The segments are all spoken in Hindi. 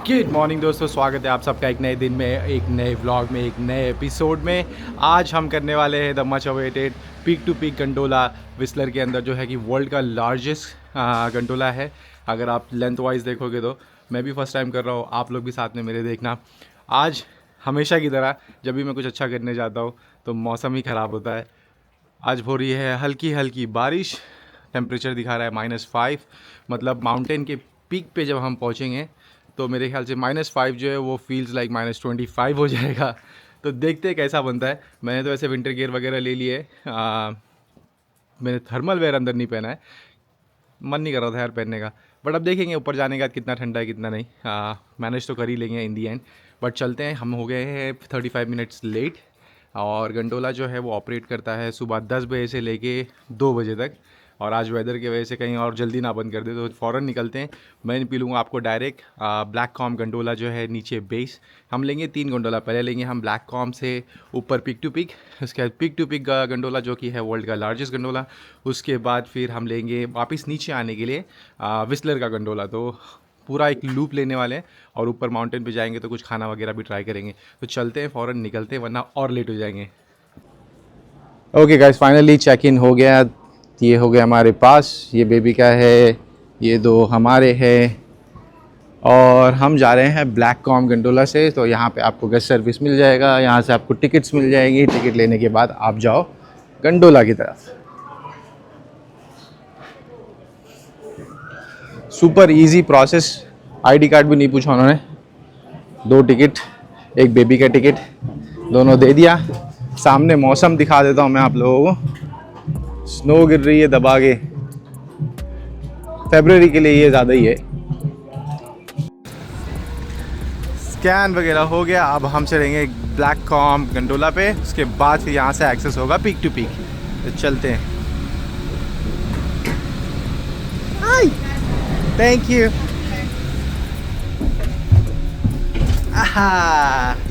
गुड मॉर्निंग दोस्तों, स्वागत है आप सबका एक नए दिन में, एक नए व्लॉग में, एक नए एपिसोड में। आज हम करने वाले हैं the much awaited peak to peak gondola Whistler के अंदर, जो है कि वर्ल्ड का लार्जेस्ट गंडोला है। अगर आप लेंथ वाइज देखोगे तो मैं भी फर्स्ट टाइम कर रहा हूँ, आप लोग भी साथ में मेरे देखना। आज हमेशा की तरह जब भी मैं कुछ अच्छा करने जाता हूँ तो मौसम ही ख़राब होता है। आज हो रही है हल्की हल्की बारिश, टेम्परेचर दिखा रहा है -5, मतलब माउंटेन के पीक पे जब हम पहुँचेंगे तो मेरे ख्याल से -5 जो है वो फील्स लाइक -25 हो जाएगा। तो देखते हैं कैसा बनता है। मैंने तो ऐसे विंटर गियर वगैरह ले लिए। मैंने थर्मल वेयर अंदर नहीं पहना है, मन नहीं कर रहा था यार पहनने का, बट अब देखेंगे ऊपर जाने के बाद कितना ठंडा है कितना नहीं। मैनेज तो कर ही लेंगे इन दी एंड। बट चलते हैं, हम हो गए हैं 35 मिनट्स लेट। और गंडोला जो है वो ऑपरेट करता है सुबह 10 बजे से लेके 2 बजे तक। और आज वेदर की वजह से कहीं और जल्दी ना बंद कर दे तो फ़ौरन निकलते हैं। मैं नहीं पी लूँगा आपको डायरेक्ट ब्लैक कॉम गंडोला जो है नीचे बेस। हम लेंगे 3 गंडोला, पहले लेंगे हम ब्लैक कॉम से ऊपर पिक टू पिक, उसके बाद पिक टू पिक गंडोला जो कि है वर्ल्ड का लार्जेस्ट गंडोला। उसके बाद फिर हम लेंगे वापस नीचे आने के लिए विस्लर का गंडोला। तो पूरा एक लूप लेने वाले हैं और ऊपर माउंटेन पे जाएंगे तो कुछ खाना वगैरह भी ट्राई करेंगे। तो चलते हैं, फ़ौरन निकलते हैं वरना और लेट हो जाएंगे। Okay guys, finally check in हो गया। ये हो गया हमारे पास, ये बेबी का है, ये 2 हमारे हैं। और हम जा रहे हैं ब्लैक कॉम गंडोला से। तो यहाँ पे आपको गेस्ट सर्विस मिल जाएगा, यहाँ से आपको टिकट्स मिल जाएंगी। टिकट लेने के बाद आप जाओ गंडोला की तरफ। Super easy process, ID card भी नहीं पूछा उन्होंने। 2 टिकट, एक बेबी का टिकट, दोनों दे दिया। सामने मौसम दिखा देता हूँ मैं आप लोगों को। स्नो गिर रही है दबा के, फरवरी के लिए ये ज़्यादा ही है। स्कैन वगैरह हो गया, अब हम चलेंगे ब्लैक कॉम गंडोला पे। उसके बाद फिर यहाँ से एक्सेस होगा पीक टू पीक। तो चलते हैं। Thank you. आहा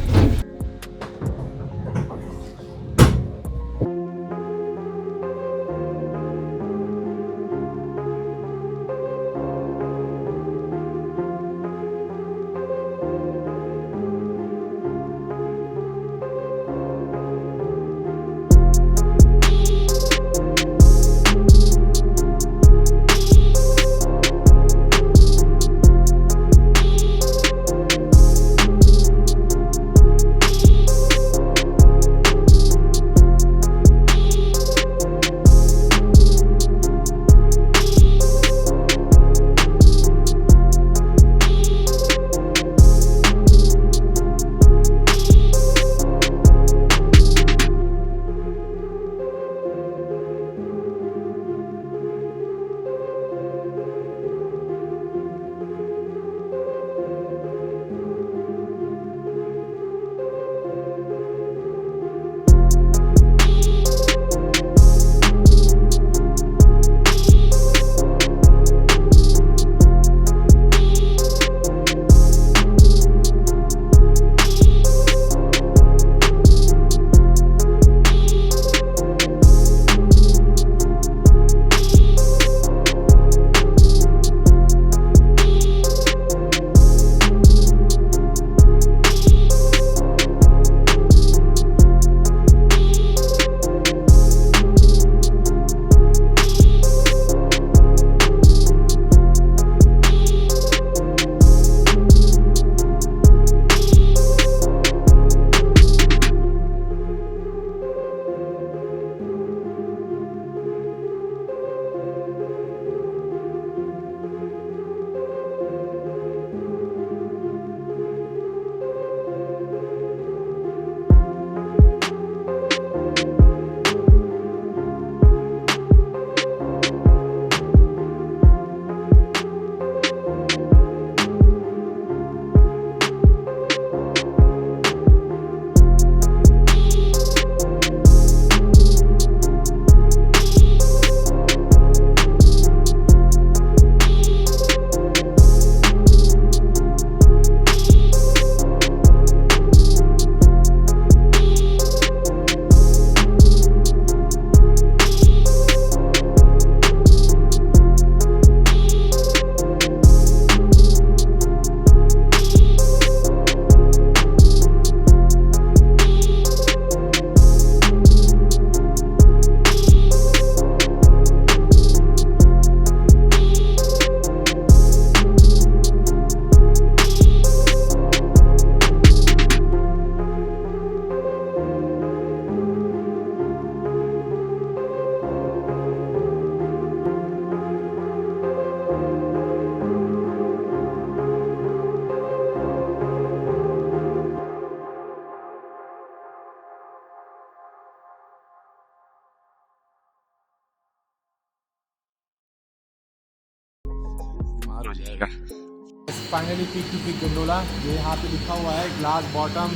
finally peak to peak gondola. ये यहाँ पे लिखा हुआ है glass bottom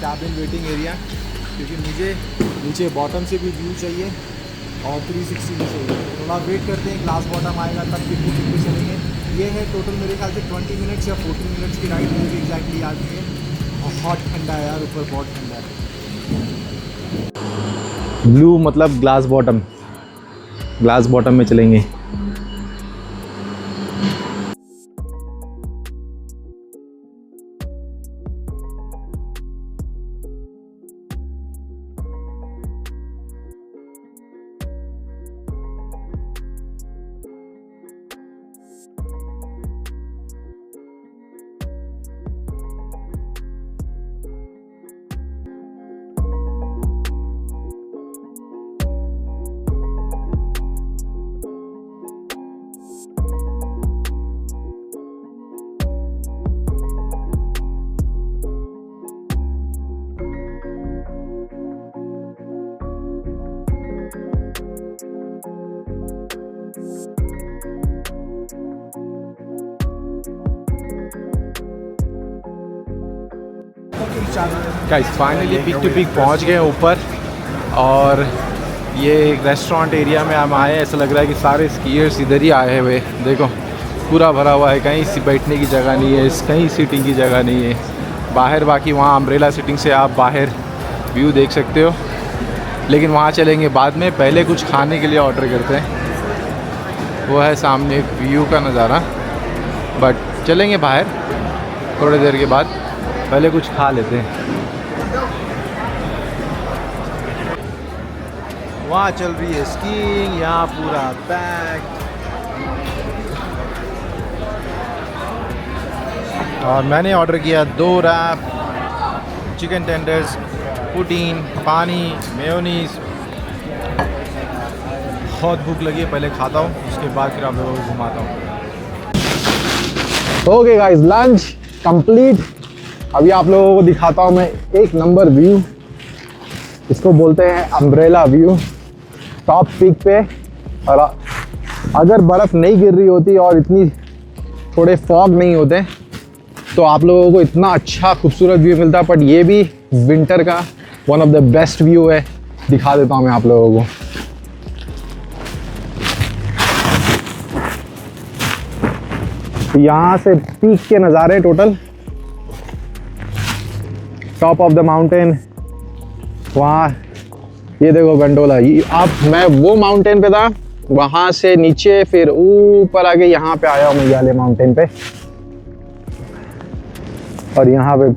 cabin waiting area, क्योंकि मुझे नीचे बॉटम से भी व्यू चाहिए और 360 भी चाहिए। थोड़ा वेट करते हैं, ग्लास बॉटम आएगा तब पीक टू पीक पे चलेंगे। ये है टोटल मेरे ख्याल से 20 मिनट्स या 14 मिनट्स की राइड, मुझे एग्जैक्टली याद नहीं है। और हॉट ठंडा है यार, ऊपर बहुत ठंडा है। ब्लू मतलब ग्लास बॉटम में चलेंगे। Guys finally peak to peak पहुंच गए ऊपर, और ये एक रेस्टोरेंट एरिया में हम आए। ऐसा लग रहा है कि सारे स्कीयर्स इधर ही आए हुए। देखो पूरा भरा हुआ है, कहीं बैठने की जगह नहीं है, कहीं सीटिंग की जगह नहीं है बाहर। बाकी वहाँ अम्ब्रेला सीटिंग से आप बाहर व्यू देख सकते हो, लेकिन वहाँ चलेंगे बाद में। पहले कुछ खाने के लिए ऑर्डर करते हैं, वो है सामने एक व्यू का नज़ारा, बट चलेंगे बाहर थोड़ी देर के बाद। पहले कुछ खा लेते हैं। वहाँ चल रही है स्कीइंग, यहाँ पूरा पैक। और मैंने ऑर्डर किया 2 रैप, चिकन टेंडर्स, पुटीन, पानी, मेयोनीज। बहुत भूख लगी है, पहले खाता हूँ, उसके बाद फिर आप लोगों को घुमाता हूँ। Okay guys, lunch complete. अभी आप लोगों को दिखाता हूँ मैं एक नंबर व्यू, इसको बोलते हैं अम्ब्रेला व्यू, टॉप पीक पे। और अगर बर्फ़ नहीं गिर रही होती और इतनी थोड़े फॉग नहीं होते तो आप लोगों को इतना अच्छा खूबसूरत व्यू मिलता। बट ये भी विंटर का one of the best view है, दिखा देता हूँ मैं आप लोगों को। तो यहाँ से पीक के नज़ारे total, top of the mountain, वहाँ ये देखो गंडोला। मैं वो माउंटेन पे था, वहाँ से नीचे फिर ऊपर आके यहाँ पे आया हूँ मैं, याले माउंटेन पे। और यहाँ पे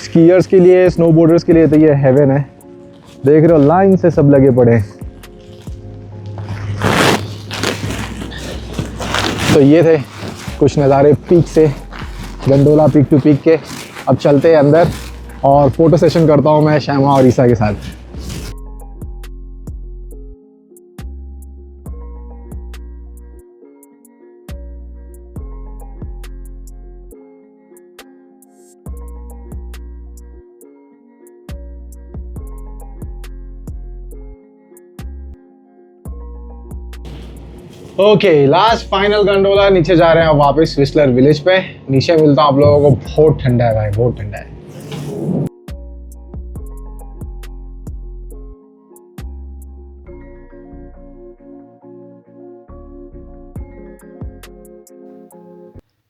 स्कीयर्स के लिए, स्नोबोर्डर्स के लिए तो ये हेवन है। देख रहे हो लाइन से सब लगे पड़े हैं। तो ये थे कुछ नज़ारे पीक से, गंडोला पीक टू पीक के। अब चलते हैं अंदर और फोटो सेशन करता हूँ मैं शैमा और ईसा के साथ। ओके, लास्ट फाइनल गंडोला, नीचे जा रहे हैं अब वापस विस्लर विलेज पे। नीचे मिलता हूँ आप लोगों को। बहुत ठंडा है भाई, बहुत ठंडा है।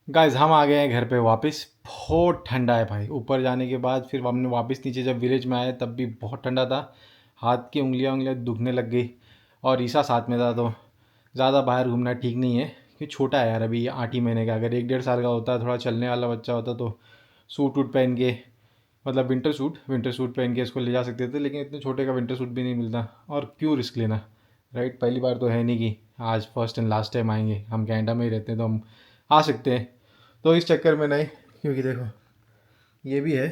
गाइस हम आ गए हैं घर पे वापस। बहुत ठंडा है भाई। ऊपर जाने के बाद फिर हमने वापस नीचे जब विलेज में आए तब भी बहुत ठंडा था। हाथ की उंगलियां दुखने लग गई, और ईसा साथ में था, तो ज़्यादा बाहर घूमना ठीक नहीं है कि छोटा है यार, अभी 8 ही महीने का। अगर 1-1.5 साल का होता, थोड़ा चलने वाला बच्चा होता तो सूट वूट पहन के, मतलब विंटर सूट पहन के इसको ले जा सकते थे, लेकिन इतने छोटे का विंटर सूट भी नहीं मिलता, और क्यों रिस्क लेना, राइट। पहली बार तो है नहीं कि आज फर्स्ट एंड लास्ट टाइम आएंगे। हम कनाडा में ही रहते हैं तो हम आ सकते हैं, तो इस चक्कर में नहीं। क्योंकि देखो ये भी है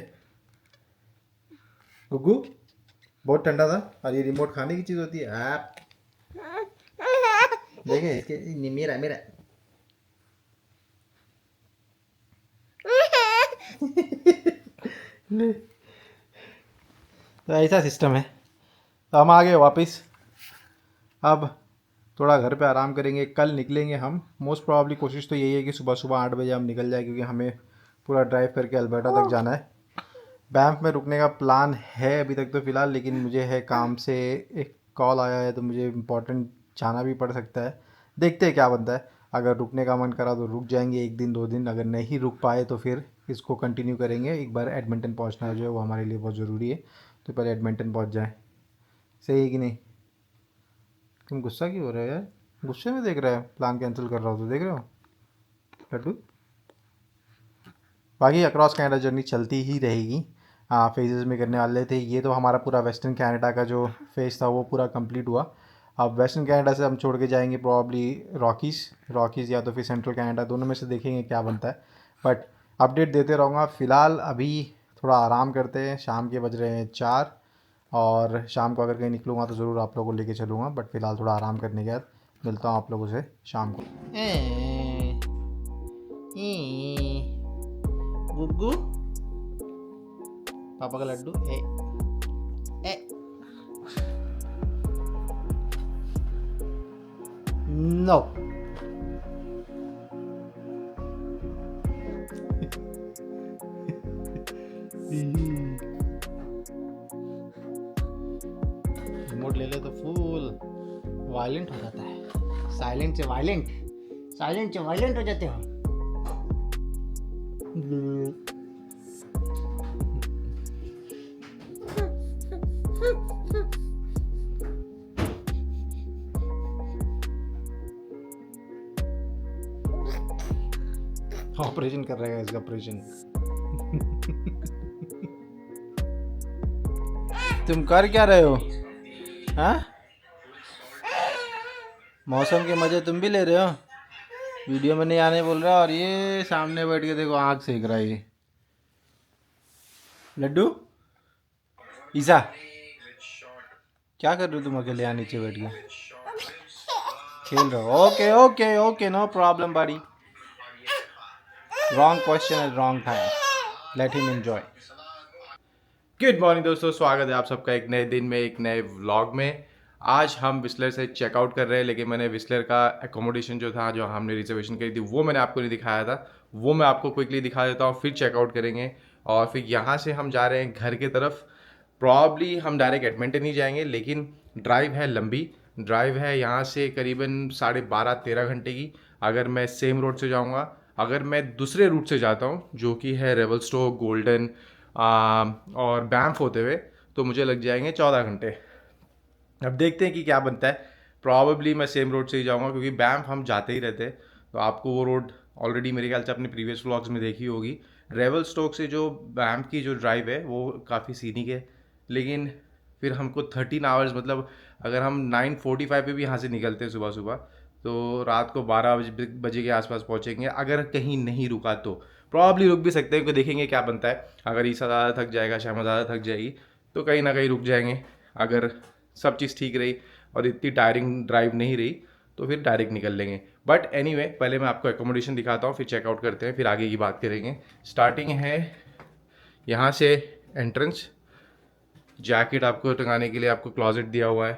गुग्गू, बहुत ठंडा था। और ये रिमोट खाने की चीज़ होती है। आप देखें इसके, मेरा मेरा तो ऐसा सिस्टम है। तो हम आ गए वापस। अब थोड़ा घर पे आराम करेंगे। कल निकलेंगे हम। मोस्ट प्रॉब्ली कोशिश तो यही है कि सुबह सुबह 8 बजे हम निकल जाए, क्योंकि हमें पूरा ड्राइव करके अल्बर्टा तक जाना है। बैंफ में रुकने का प्लान है अभी तक तो फ़िलहाल, लेकिन मुझे है काम से एक कॉल आया है, तो मुझे इम्पोर्टेंट जाना भी पड़ सकता है। देखते हैं क्या बनता है। अगर रुकने का मन करा तो रुक जाएंगे 1 दिन 2 दिन, अगर नहीं रुक पाए तो फिर इसको कंटिन्यू करेंगे। एक बार एडमिंटन पहुंचना जो है वो हमारे लिए बहुत ज़रूरी है, तो पहले एडमिंटन पहुंच जाए। सही है कि नहीं? तुम गुस्सा क्यों हो रहे हो यार? गुस्से में देख रहा है, प्लान कैंसिल कर रहा हो तो देख रहे हो लड्डू। बाकी अक्रॉस कनाडा जर्नी चलती ही रहेगी। फेजेस में करने वाले थे। ये तो हमारा पूरा वेस्टर्न कनाडा का जो फेज था वो पूरा कंप्लीट हुआ। अब वेस्टर्न कनाडा से हम छोड़ के जाएंगे प्रॉब्ली रॉकीज़ या तो फिर सेंट्रल कनाडा, दोनों में से देखेंगे क्या बनता है। बट अपडेट देते रहूँगा। फ़िलहाल अभी थोड़ा आराम करते हैं। शाम के बज रहे हैं 4, और शाम को अगर कहीं निकलूँगा तो ज़रूर आप लोगों को लेके चलूँगा। बट फ़िलहाल थोड़ा आराम करने के बाद मिलता हूँ आप लोगों से शाम को। गुग्गू पापा का लड्डू ए ए नो। रिमोट ले ले तो फुल वायलेंट हो जाता है। साइलेंट से वायलेंट हो जाते हो। ऑपरेशन कर रहेगा इसका ऑपरेशन। तुम कर क्या रहे हो? हाँ, मौसम के मजे तुम भी ले रहे हो? वीडियो में नहीं आने बोल रहा, और ये सामने बैठ के देखो आग सेक रहा है ये लड्डू। ईसा क्या कर रहे हो तुम अकेले यहाँ नीचे बैठ के? खेल रहे हो? Okay okay okay, no problem बड़ी। Wrong question at wrong time, let him enjoy. Good morning दोस्तों, स्वागत है आप सबका एक नए दिन में, एक नए व्लॉग में। आज हम विस्लर से चेकआउट कर रहे हैं, लेकिन मैंने विस्लर का एकोमोडेशन जो था, जो हमने रिजर्वेशन करी थी, वो मैंने आपको नहीं दिखाया था। वो मैं आपको क्विकली दिखा देता हूँ, फिर चेकआउट करेंगे। और फिर यहाँ से हम जा रहे हैं घर की तरफ। प्रॉब्ली हम डायरेक्ट एडमिंटन ही जाएंगे, लेकिन ड्राइव है, लंबी ड्राइव है यहाँ से करीबन 12.5-13 घंटे की। अगर मैं सेम रोड से जाऊँगा, अगर मैं दूसरे रूट से जाता हूँ जो कि है रेवलस्टोक, गोल्डन और बैंफ होते हुए, तो मुझे लग जाएंगे 14 घंटे। अब देखते हैं कि क्या बनता है। प्रॉबेबली मैं सेम रोड से ही जाऊंगा, क्योंकि बैंफ हम जाते ही रहते हैं, तो आपको वो रोड ऑलरेडी मेरे ख्याल से अपने प्रीवियस व्लॉग्स में देखी होगी। रेवल स्टोक से जो बैंफ की जो ड्राइव है वो काफ़ी सीनिक है, लेकिन फिर हमको 13 आवर्स, मतलब अगर हम 9:45 पे भी यहाँ से निकलते हैं सुबह सुबह, तो रात को 12 बजे के आसपास पहुँचेंगे। अगर कहीं नहीं रुका तो प्रॉब्ली रुक भी सकते हैं, क्योंकि देखेंगे क्या बनता है। अगर ईसा ज़्यादा थक जाएगा, शामा ज़्यादा थक जाएगी, तो कहीं ना कहीं रुक जाएंगे। अगर सब चीज़ ठीक रही और इतनी टायरिंग ड्राइव नहीं रही, तो फिर डायरेक्ट निकल लेंगे। बट एनीवे, पहले मैं आपको एकोमोडेशन दिखाता हूँ, फिर चेकआउट करते हैं, फिर आगे की बात करेंगे। स्टार्टिंग है यहाँ से एंट्रेंस। जैकेट आपको टंगाने के लिए आपको क्लॉजेट दिया हुआ है,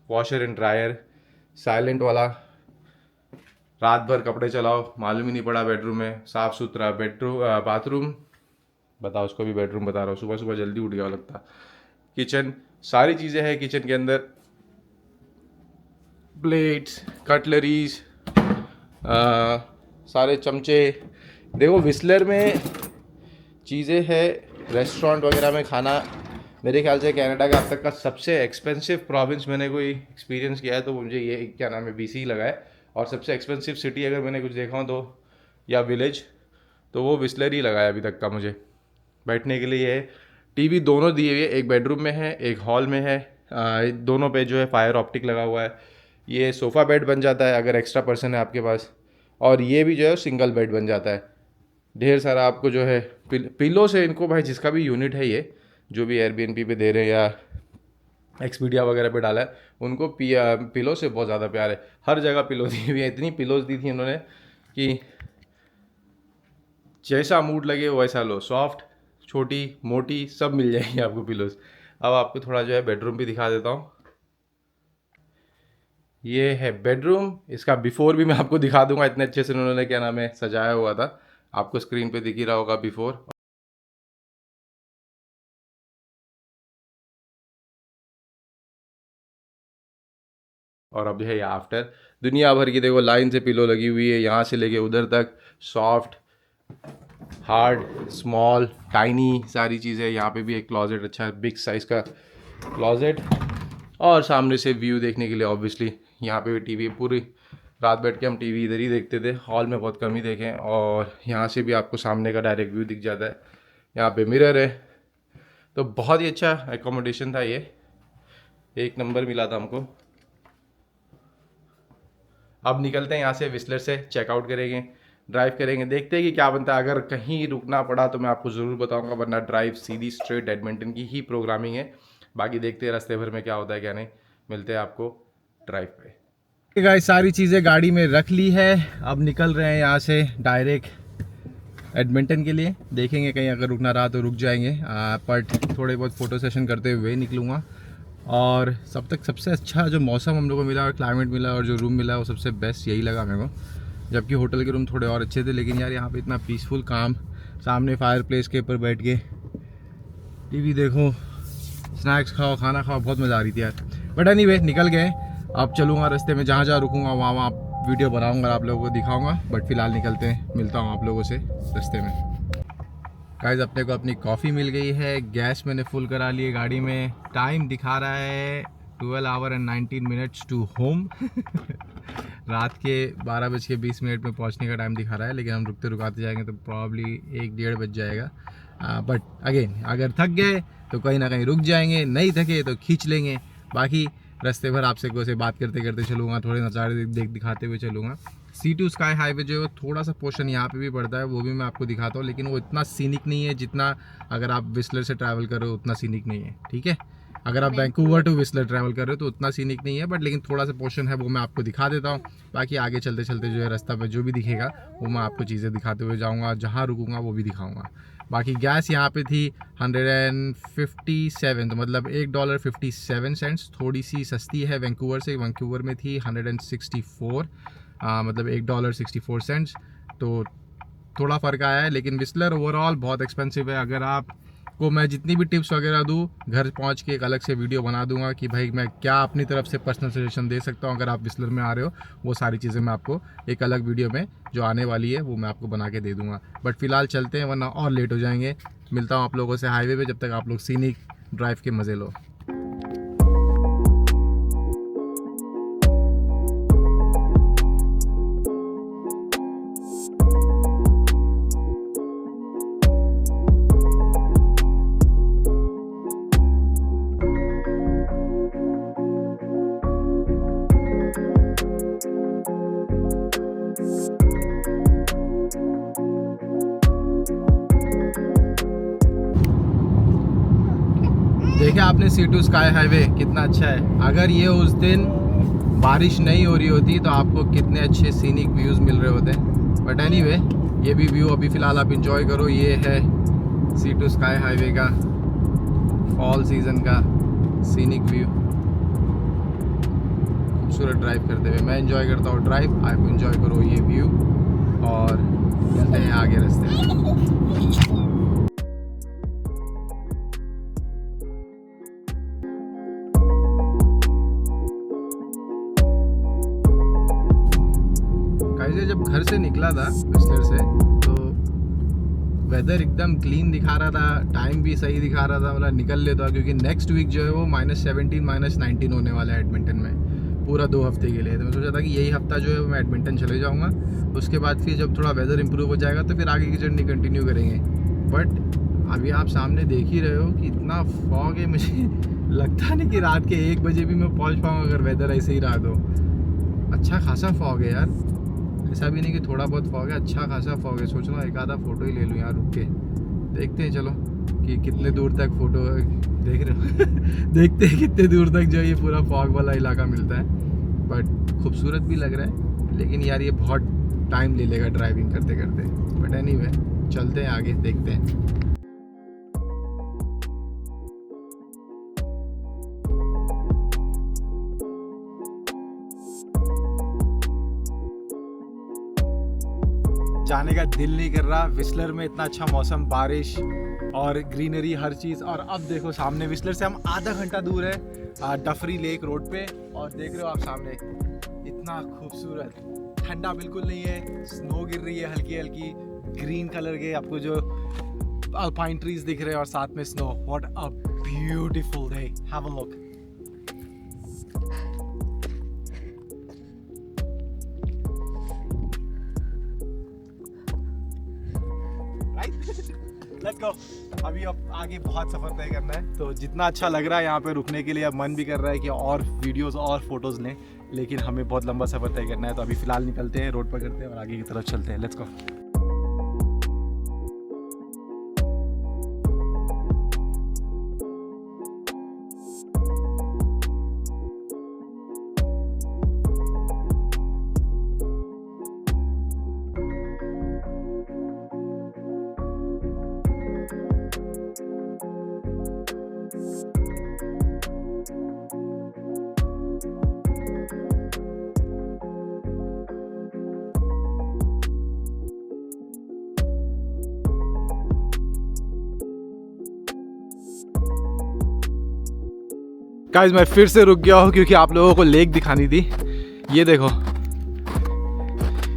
वॉशर एंड ड्रायर, साइलेंट वाला। रात भर कपड़े चलाओ, मालूम ही नहीं पड़ा। बेडरूम में साफ़ सुथरा, बाथरूम बताओ, उसको भी बेडरूम बता रहा हूँ, सुबह सुबह जल्दी उठ गया लगता। किचन, सारी चीज़ें हैं किचन के अंदर, प्लेट्स, कटलरीज, सारे चमचे। देखो विस्लर में चीज़ें है, रेस्टोरेंट वगैरह में खाना। मेरे ख्याल से कनाडा का अब तक का सबसे एक्सपेंसिव प्रोविंस मैंने कोई एक्सपीरियंस किया है तो मुझे ये क्या नाम है, BC लगा है। और सबसे एक्सपेंसिव सिटी अगर मैंने कुछ देखा हो तो, या विलेज, तो वो विस्लर ही लगा है अभी तक का मुझे। बैठने के लिए है, TV दोनों दिए हुए, एक बेडरूम में है, एक हॉल में है। दोनों पे जो है फायर ऑप्टिक लगा हुआ है। ये सोफ़ा बेड बन जाता है अगर एक्स्ट्रा पर्सन है आपके पास, और ये भी जो है सिंगल बेड बन जाता है। ढेर सारा आपको जो है पिलो से, इनको भाई जिसका भी यूनिट है, ये जो भी एयरबीएनबी पे दे रहे हैं या एक्सपीडिया वगैरह पे डाला है, उनको पिलो से बहुत ज़्यादा प्यार है। हर जगह पिलो दी हुई है, इतनी पिलोज दी थी उन्होंने कि जैसा मूड लगे वैसा लो। सॉफ्ट, छोटी, मोटी, सब मिल जाएगी आपको पिलोज। अब आपको थोड़ा जो है बेडरूम भी दिखा देता हूँ। ये है बेडरूम। इसका बिफोर भी मैं आपको दिखा दूंगा, इतने अच्छे से उन्होंने क्या नाम है सजाया हुआ था। आपको स्क्रीन पे दिख ही रहा होगा बिफोर। और अब है आफ्टर। दुनिया भर की देखो लाइन से पिलो लगी हुई है, यहाँ से लेके उधर तक। सॉफ्ट, हार्ड, स्मॉल, टाइनी सारी चीज़ें। यहाँ पे भी एक क्लॉजेट, अच्छा बिग साइज़ का क्लॉजेट। और सामने से व्यू देखने के लिए ऑब्वियसली यहाँ पे भी टीवी। पूरी रात बैठ के हम टीवी इधर ही देखते थे, हॉल में बहुत कम ही देखें। और यहाँ से भी आपको सामने का डायरेक्ट व्यू दिख जाता है। यहाँ पे मिरर है। तो बहुत ही अच्छा एकोमोडेशन था ये, एक नंबर मिला था हमको। अब निकलते हैं यहाँ से, विस्लर से चेकआउट करेंगे, ड्राइव करेंगे, देखते हैं कि क्या बनता है। अगर कहीं रुकना पड़ा तो मैं आपको ज़रूर बताऊंगा, वरना ड्राइव सीधी स्ट्रेट एडमिंटन की ही प्रोग्रामिंग है। बाकी देखते हैं रास्ते भर में क्या होता है क्या नहीं। मिलते हैं आपको ड्राइव पे। गाइस सारी चीज़ें गाड़ी में रख ली है, अब निकल रहे हैं यहाँ से डायरेक्ट एडमिंटन के लिए। देखेंगे कहीं अगर रुकना रहा तो रुक जाएंगे, बट थोड़े बहुत फ़ोटो सेशन करते हुए निकलूँगा। और सब तक सबसे अच्छा जो मौसम हम लोग को मिला और क्लाइमेट मिला और जो रूम मिला वो सबसे बेस्ट यही लगा मेरे को। जबकि होटल के रूम थोड़े और अच्छे थे, लेकिन यार यहाँ पे इतना पीसफुल काम, सामने फायर प्लेस के ऊपर बैठ के टीवी देखो, स्नैक्स खाओ, खाना खाओ, बहुत मज़ा आ रही थी यार। बट एनीवे निकल गए। अब चलूँगा रास्ते में, जहाँ जहाँ रुकूँगा वहाँ वीडियो बनाऊँगा, आप लोगों को दिखाऊँगा। बट फिलहाल निकलते हैं, मिलता हूँ आप लोगों से रास्ते में। गाइस अपने को अपनी कॉफ़ी मिल गई है, गैस मैंने फुल करा ली है गाड़ी में। टाइम दिखा रहा है 12 hour and 19 minutes to home. रात के 12:20 में पहुंचने का टाइम दिखा रहा है, लेकिन हम रुकते रुकाते जाएंगे तो प्रॉब्ली 1-1:30 बज जाएगा। बट अगेन अगर थक गए तो कहीं ना कहीं रुक जाएंगे, नहीं थके तो खींच लेंगे। बाकी रास्ते भर आपसे को से बात करते करते चलूँगा, थोड़े नज़ारे दिखाते हुए चलूँगा। C2 स्काई हाईवे जो है थोड़ा सा पोर्शन यहाँ पे भी पड़ता है, वो भी मैं आपको दिखाता हूँ, लेकिन वो इतना सीनिक नहीं है जितना अगर आप विस्लर से ट्रैवल कर रहे हो उतना सीनिक नहीं है, ठीक है। अगर आप वैंकूवर टू विस्लर ट्रैवल कर रहे हो तो उतना सीनिक नहीं है, बट लेकिन थोड़ा सा पोर्शन है वो मैं आपको दिखा देता हूँ। बाकी आगे चलते चलते जो है रास्ता पे जो भी दिखेगा वो मैं आपको चीज़ें दिखाते हुए जाऊँगा, जहाँ रुकूँगा वो भी दिखाऊँगा। बाकी गैस यहाँ पे थी 157, तो मतलब $1.57, थोड़ी सी सस्ती है वैंकूवर से। वैंकूवर में थी 164, मतलब $1.64, तो थोड़ा फ़र्क आया है। लेकिन विस्लर ओवरऑल बहुत एक्सपेंसिव है। अगर आपको मैं जितनी भी टिप्स वगैरह दूँ, घर पहुंच के एक अलग से वीडियो बना दूंगा कि भाई मैं क्या अपनी तरफ से पर्सनल सजेशन दे सकता हूं अगर आप विस्लर में आ रहे हो। वो सारी चीज़ें मैं आपको एक अलग वीडियो में जो आने वाली है वो मैं आपको बना के दे दूँगा। बट फिलहाल चलते हैं, वरना और लेट हो जाएंगे। मिलता हूँ आप लोगों से हाईवे पर, जब तक आप लोग सीनिक ड्राइव के मज़े लो। देखिए आपने C2 स्काई हाईवे कितना अच्छा है। अगर ये उस दिन बारिश नहीं हो रही होती तो आपको कितने अच्छे सीनिक व्यूज़ मिल रहे होते। बट एनीवे ये भी व्यू अभी फ़िलहाल आप इंजॉय करो। ये है C2 स्काई हाईवे का फॉल सीज़न का सीनिक व्यू। खूबसूरत ड्राइव करते हुए मैं इंजॉय करता हूँ ड्राइव, आप इंजॉय करो ये व्यू और मिलते हैं आगे रास्ते में। जब घर से निकला था विस्लर से तो वेदर एकदम क्लीन दिखा रहा था, टाइम भी सही दिखा रहा था, मतलब निकल लेता, क्योंकि नेक्स्ट वीक जो है वो -17 -19 होने वाला है एडमिंटन में, पूरा 2 हफ्ते के लिए। तो मैं सोचा था कि यही हफ्ता जो है मैं एडमिंटन चले जाऊँगा, उसके बाद फिर जब थोड़ा वेदर इंप्रूव हो जाएगा तो फिर आगे की जर्नी कंटिन्यू करेंगे। बट अभी आप सामने देख ही रहे हो कि इतना फॉग है, मुझे लगता नहीं कि रात के 1 बजे भी मैं पहुँच पाऊँगा अगर वेदर ऐसे ही रहा तो। अच्छा खासा फॉग है यार, ऐसा भी नहीं कि थोड़ा बहुत फॉग है, अच्छा खासा फॉग है। सोच रहा हूँ एक आधा फ़ोटो ही ले लूँ यार रुक के। देखते हैं चलो कि कितने दूर तक फ़ोटो देख रहे हो। देखते हैं कितने दूर तक जो ये पूरा फॉग वाला इलाका मिलता है। बट खूबसूरत भी लग रहा है, लेकिन यार ये बहुत टाइम ले लेगा ड्राइविंग करते करते। बट एनीवे चलते हैं आगे, देखते हैं। जाने का दिल नहीं कर रहा। विस्लर में इतना अच्छा मौसम, बारिश और ग्रीनरी, हर चीज़। और अब देखो सामने, विस्लर से हम आधा घंटा दूर है डफरी लेक रोड पे, और देख रहे हो आप सामने इतना खूबसूरत, ठंडा बिल्कुल नहीं है, स्नो गिर रही है हल्की हल्की, ग्रीन कलर के आपको जो अल्पाइन ट्रीज दिख रहे हैं और साथ में snow. What a beautiful day, have a look. Let's go. अभी अब आगे बहुत सफ़र तय करना है, तो जितना अच्छा लग रहा है यहाँ पे रुकने के लिए, अब मन भी कर रहा है कि और वीडियोस और फोटोज़ लें, लेकिन हमें बहुत लंबा सफ़र तय करना है। तो अभी फ़िलहाल निकलते हैं, रोड पकड़ते हैं और आगे की तरफ चलते हैं। Let's go. गाइस मैं फिर से रुक गया हूँ क्योंकि आप लोगों को लेक दिखानी थी। ये देखो,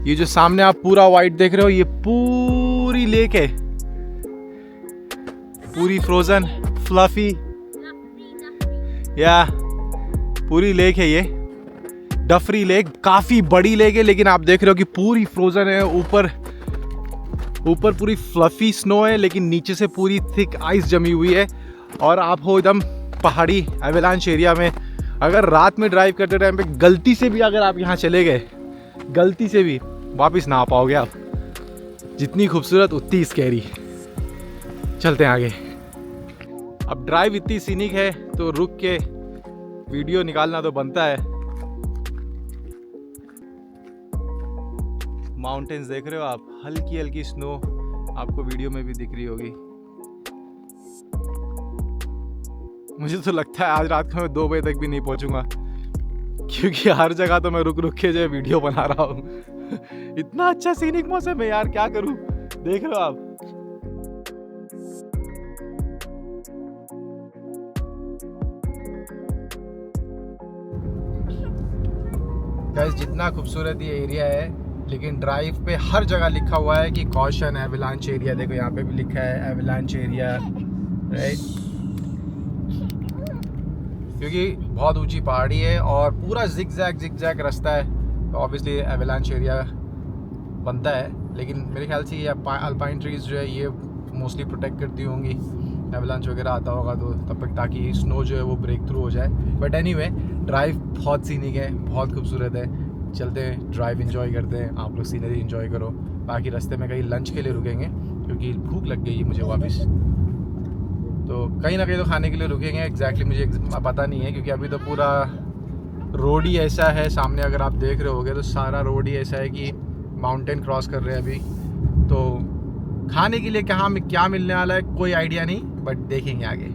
ये जो सामने आप पूरा वाइट देख रहे हो, ये पूरी लेक है, पूरी फ्रोजन फ्लफी, या पूरी लेक है ये डफरी लेक। काफी बड़ी लेक है, लेकिन आप देख रहे हो कि पूरी फ्रोजन है। ऊपर पूरी फ्लफी स्नो है, लेकिन नीचे से पूरी थिक आइस जमी हुई है। और आप हो एकदम पहाड़ी एवेलांच एरिया में। अगर रात में ड्राइव करते टाइम पे गलती से भी अगर आप यहाँ चले गए, गलती से भी वापस ना आ पाओगे आप। जितनी खूबसूरत उतनी स्कैरी। चलते हैं आगे। अब ड्राइव इतनी सीनिक है तो रुक के वीडियो निकालना तो बनता है। माउंटेन्स देख रहे हो आप, हल्की हल्की स्नो आपको वीडियो में भी दिख रही होगी। मुझे तो लगता है आज रात को मैं 2 बजे तक भी नहीं पहुंचूंगा, क्योंकि हर जगह तो मैं रुक के जो वीडियो बना रहा हूँ। इतना अच्छा सीनिक मौसम है यार, क्या करूँ। देख रहे हो आप, गाइस जितना खूबसूरत ये एरिया है, लेकिन ड्राइव पे हर जगह लिखा हुआ है कि कॉशन एवेलांच एरिया। देखो यहाँ पे भी लिखा है एवेलांच एरिया, राइट, क्योंकि बहुत ऊंची पहाड़ी है और पूरा जिग-जैग रास्ता है, तो ऑब्वियसली एवेलांच एरिया बनता है। लेकिन मेरे ख्याल से ये अल्पाइन ट्रीज जो है ये मोस्टली प्रोटेक्ट करती होंगी, एवेलांच वगैरह आता होगा तो तब तक, ताकि स्नो जो है वो ब्रेक थ्रू हो जाए। बट एनीवे, ड्राइव बहुत सीनिक है, बहुत खूबसूरत है। चलते हैं, ड्राइव एंजॉय करते हैं, आप लोग सीनरी एंजॉय करो। बाकी रास्ते में कहीं लंच के लिए रुकेंगे क्योंकि भूख लग गई है मुझे वापस, तो कहीं ना कहीं तो खाने के लिए रुकेंगे। एग्जैक्टली मुझे पता नहीं है, क्योंकि अभी तो पूरा रोड ही ऐसा है। सामने अगर आप देख रहे होगे तो सारा रोड ही ऐसा है कि माउंटेन क्रॉस कर रहे हैं अभी। तो खाने के लिए कहाँ में क्या मिलने वाला है कोई आइडिया नहीं, बट देखेंगे आगे।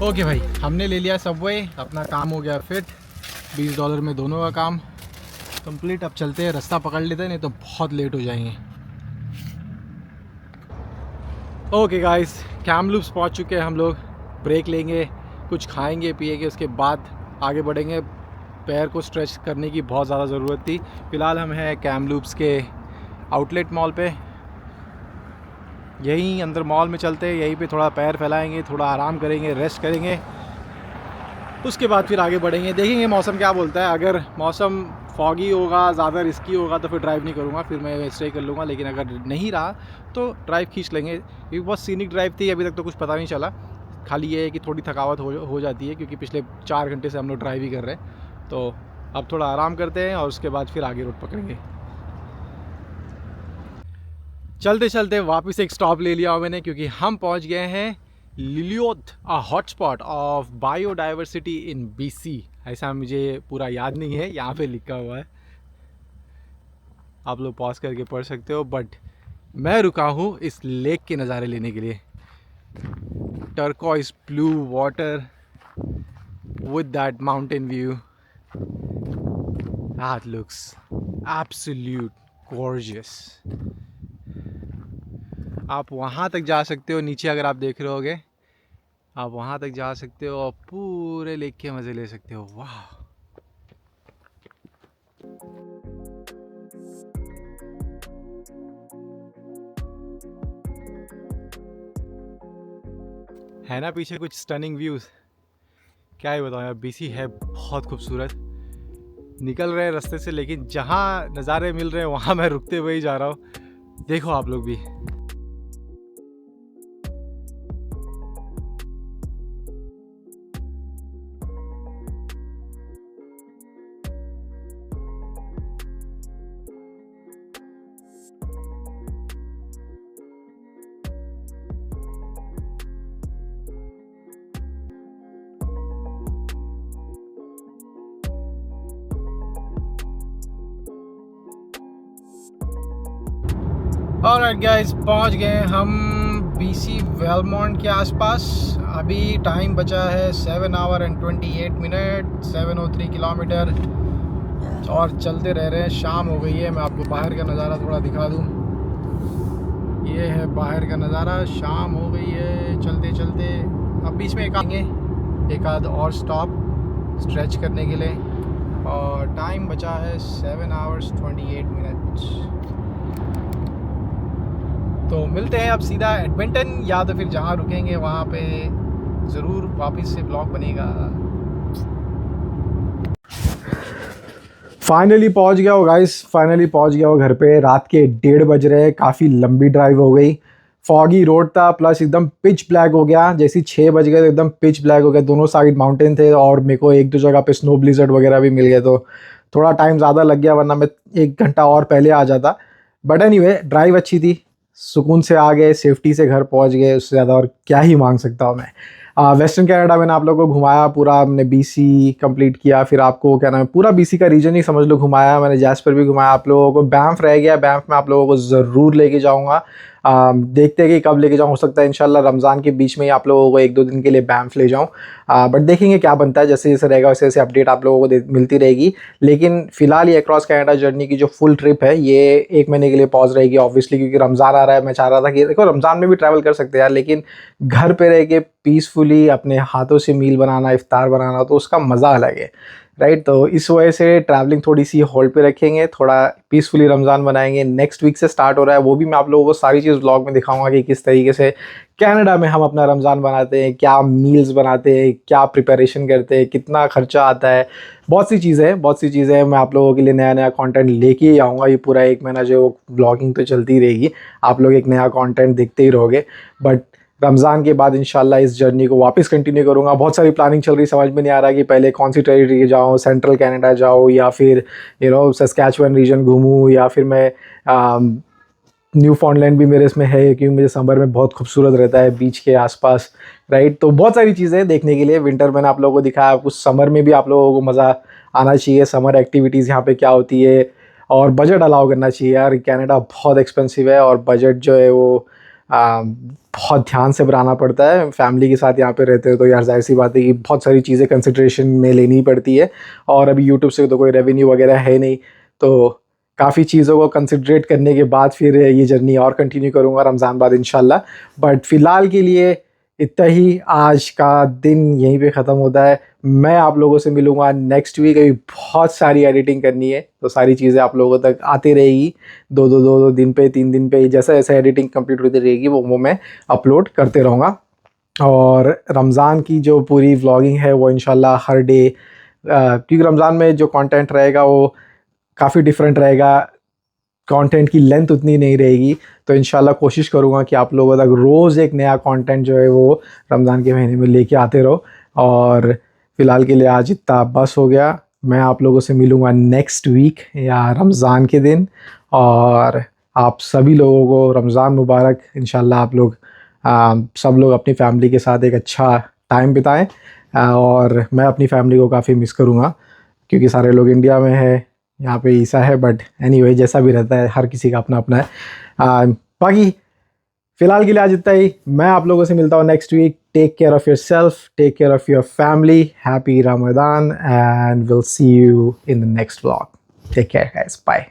ओके भाई, हमने ले लिया सबवे, अपना काम हो गया फिट। $20 में दोनों का काम कंप्लीट। अब चलते हैं, रास्ता पकड़ लेते हैं, नहीं तो बहुत लेट हो जाएंगे। ओके गाइस, कैमलूप्स पहुंच चुके हैं हम लोग। ब्रेक लेंगे, कुछ खाएंगे पिएंगे, उसके बाद आगे बढ़ेंगे। पैर को स्ट्रेच करने की बहुत ज़्यादा ज़रूरत थी। फ़िलहाल हम हैं कैमलूप्स के आउटलेट मॉल पे। यहीं अंदर मॉल में चलते हैं, यहीं पे थोड़ा पैर फैलाएंगे, थोड़ा आराम करेंगे, रेस्ट करेंगे, उसके बाद फिर आगे बढ़ेंगे। देखेंगे मौसम क्या बोलता है। अगर मौसम फॉगी होगा, ज़्यादा रिस्की होगा तो फिर ड्राइव नहीं करूँगा, फिर मैं स्टे कर लूँगा। लेकिन अगर नहीं रहा तो ड्राइव खींच लेंगे। ये बहुत सीनिक ड्राइव थी, अभी तक तो कुछ पता नहीं चला। खाली ये है कि थोड़ी थकावट हो जाती है क्योंकि पिछले 4 घंटे से हम लोग ड्राइव ही कर रहे हैं। तो अब थोड़ा आराम करते हैं और उसके बाद फिर आगे रूट पकड़ेंगे। चलते चलते वापस एक स्टॉप ले लिया मैंने क्योंकि हम पहुंच गए हैं लिलियोथ, a hotspot of biodiversity in BC। ऐसा मुझे पूरा याद नहीं है, यहाँ पे लिखा हुआ है, आप लोग पॉज करके पढ़ सकते हो। बट मैं रुका हूँ इस लेक के नज़ारे लेने के लिए। Turquoise blue water with that mountain view, that looks absolute gorgeous. आप वहाँ तक जा सकते हो, नीचे अगर आप देख रहे होगे आप वहाँ तक जा सकते हो और पूरे लेक के मज़े ले सकते हो। वाह, है ना पीछे कुछ स्टनिंग व्यूज़, क्या ही बताऊँ यार। BC है बहुत खूबसूरत। निकल रहे हैं रास्ते से, लेकिन जहाँ नज़ारे मिल रहे हैं वहाँ मैं रुकते हुए ही जा रहा हूँ। देखो आप लोग भी। ऑलराइट गाइस, पहुंच गए हम BC वेलमोंट के आसपास। अभी टाइम बचा है 7 आवर एंड 28 मिनट, 703 किलोमीटर और चलते रह रहे हैं। शाम हो गई है। मैं आपको बाहर का नज़ारा थोड़ा दिखा दूं। ये है बाहर का नज़ारा, शाम हो गई है चलते चलते। अब बीच में एक आध और स्टॉप स्ट्रेच करने के लिए, और टाइम बचा है 7 आवर्स 28 मिनट। तो मिलते हैं अब सीधा एडमिंटन, या तो फिर जहाँ रुकेंगे वहाँ पे ज़रूर वापस से ब्लॉग बनेगा। फाइनली पहुँच गया हो गाइस, फाइनली पहुँच गया हो घर पे। रात के 1:30 बज रहे हैं। काफ़ी लंबी ड्राइव हो गई। फॉगी रोड था, प्लस एकदम पिच ब्लैक हो गया। जैसे ही 6 बज गए तो एकदम पिच ब्लैक हो गया। दोनों साइड माउंटेन थे और मेरे को एक दो जगह पे स्नो ब्लिजर्ड वगैरह भी मिल गए, तो थोड़ा टाइम ज़्यादा लग गया, वरना मैं 1 घंटा और पहले आ जाता। बट एनीवे, ड्राइव अच्छी थी, सुकून से आ गए, सेफ्टी से घर पहुंच गए। उससे ज़्यादा और क्या ही मांग सकता हूँ मैं। वेस्टर्न कनाडा मैंने आप लोगों को घुमाया पूरा। हमने BC कंप्लीट किया, फिर आपको क्या नाम है, पूरा BC का रीजन ही समझ लो घुमाया। मैंने जैस्पर भी घुमाया आप लोगों को। बैंफ रह गया, बैंफ में आप लोगों को ज़रूर लेके जाऊँगा। देखते हैं कि कब लेके जाऊँ। हो सकता है इंशाल्लाह रमज़ान के बीच में ही आप लोगों को 1-2 दिन के लिए बैंफ ले जाऊँ। बट देखेंगे क्या बनता है। जैसे जैसे रहेगा वैसे वैसे अपडेट आप लोगों को मिलती रहेगी। लेकिन फ़िलहाल ये अक्रॉस कनाडा जर्नी की जो फुल ट्रिप है ये 1 महीने के लिए पॉज रहेगी ऑब्वियसली, क्योंकि रमज़ान आ रहा है। मैं चाह रहा था कि देखो रमज़ान में भी ट्रैवल कर सकते हैं यार, लेकिन घर पे रह के पीसफुली अपने हाथों से मील बनाना, इफ्तार बनाना, तो उसका मज़ा अलग है, राइट। तो इस वजह से ट्रैवलिंग थोड़ी सी होल्ड पे रखेंगे, थोड़ा पीसफुली रमज़ान बनाएंगे। नेक्स्ट वीक से स्टार्ट हो रहा है, वो भी मैं आप लोगों को सारी चीज़ व्लॉग में दिखाऊंगा कि किस तरीके से कनाडा में हम अपना रमज़ान बनाते हैं, क्या मील्स बनाते हैं, क्या प्रिपरेशन करते हैं, कितना खर्चा आता है। बहुत सी चीज़ें हैं। मैं आप लोगों के लिए नया नया कंटेंट लेके ही आऊँगा। ये पूरा 1 महीना जो व्लॉगिंग तो चलती रहेगी, आप लोग एक नया कंटेंट देखते ही रहोगे। बट रमज़ान के बाद इंशाल्लाह इस जर्नी को वापस कंटिन्यू करूँगा। बहुत सारी प्लानिंग चल रही, समझ में नहीं आ रहा कि पहले कौन सी टेरिटरी जाऊँ, सेंट्रल कनाडा जाऊँ या फिर सस्कैचुअन रीजन घूमूँ, या फिर मैं न्यू फाउंडलैंड भी मेरे इसमें है, क्योंकि मुझे समर में बहुत खूबसूरत रहता है बीच के आसपास, राइट। तो बहुत सारी चीज़ें देखने के लिए। विंटर मैंने आप लोगों को दिखाया, कुछ समर में भी आप लोगों को मज़ा आना चाहिए। समर एक्टिविटीज़ यहाँ पे क्या होती है, और बजट अलाउ करना चाहिए यार। कनाडा बहुत एक्सपेंसिव है और बजट जो है वो बहुत ध्यान से बनाना पड़ता है। फैमिली के साथ यहाँ पे रहते हो तो यार जाहिर सी बात है कि बहुत सारी चीज़ें कंसिड्रेशन में लेनी पड़ती है। और अभी यूट्यूब से तो कोई रेवेन्यू वगैरह है नहीं, तो काफ़ी चीज़ों को कंसिड्रेट करने के बाद फिर ये जर्नी और कंटिन्यू करूँगा रमज़ान बाद इंशाल्लाह। बट फ़िलहाल के लिए इतना ही। आज का दिन यहीं पे ख़त्म होता है। मैं आप लोगों से मिलूँगा नेक्स्ट वीक। अभी बहुत सारी एडिटिंग करनी है, तो सारी चीज़ें आप लोगों तक आती रहेगी। दो दिन पे, 3 दिन पे, जैसा जैसा एडिटिंग कंप्लीट होती रहेगी वो मैं अपलोड करते रहूँगा। और रमज़ान की जो पूरी व्लॉगिंग है वो इंशाल्लाह हर डे, क्योंकि रमज़ान में जो कंटेंट रहेगा वो काफ़ी डिफरेंट रहेगा कंटेंट की लेंथ उतनी नहीं रहेगी, तो इंशाल्लाह कोशिश करूँगा कि आप लोगों तक रोज़ एक नया कंटेंट जो है वो रमज़ान के महीने में लेके आते रहो। और फ़िलहाल के लिए आज इतना बस हो गया। मैं आप लोगों से मिलूँगा नेक्स्ट वीक या रमज़ान के दिन, और आप सभी लोगों को रमज़ान मुबारक। इंशाल्लाह आप लोग सब लोग अपनी फैमिली के साथ एक अच्छा टाइम बिताएं। और मैं अपनी फैमिली को काफ़ी मिस करूँगा, क्योंकि सारे लोग इंडिया में है, यहाँ पे ईसा है, बट एनीवे जैसा भी रहता है हर किसी का अपना अपना है। बाकी फ़िलहाल के लिए आज इतना ही। मैं आप लोगों से मिलता हूँ next week. Take care of yourself, take care of your family, happy Ramzan, and will see you in the next vlog. Take care guys, bye.